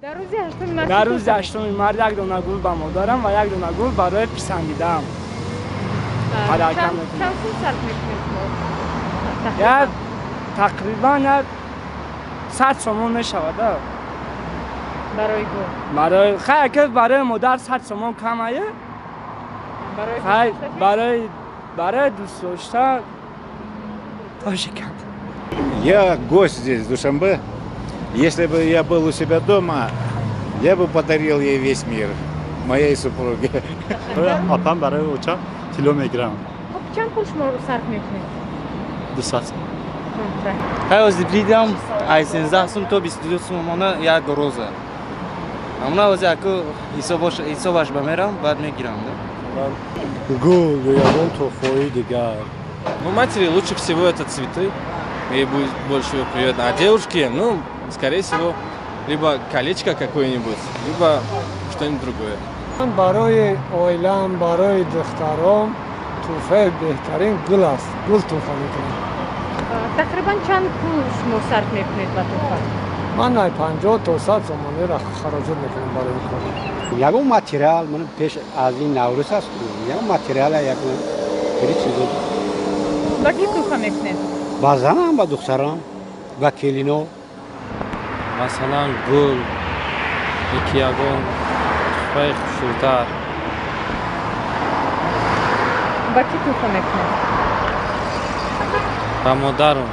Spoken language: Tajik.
در روز هشتم مارد یک دانه گل به مادرم و یک دانه گل برای پسندیده‌ام هدیه چند میکنم. سوم صرف میکنید یا تقریبا 100 سومون میشود. برای گل برای خیلی که برای مادر 100 سومون کمه. برای برای دوست داشتن تا شکم. Я гость здесь, в Душанбе. Если бы я был у себя дома, я бы подарил ей весь мир, моей супруге. Apam برای اوچا کیلو میگیرم خب چند پول شما صرف میکنید 200 Аз دیدم از 13 сум تا 22 сумона یک روزه. Амна аз яко حسابش бамерам, баъд мегирам. Гул, ягон тухфои дигар. Ну, матери лучше всего это цветы, ей будет больше приятно. А девушке, ну, скорее всего, либо колечко какое-нибудь, либо что-нибудь другое. من برای اویلم برای دخترام توفه بهترین گل است. گل توفه میکنم. تقریبا چند پول شما صرف میکنید به تحفه؟ من 50 تا 100 سومانی را خراجات میکنم برای این کار. یگو ماتریال من پیش از این نوروز است. یگو ماتریال یگو بری چیزی. با کی تحفه میکنید؟ با زنم با دخترم با کلینو. مثلا گل یکی یگان تحفه خوشتر با کی تحفه میکنید؟ با مادرم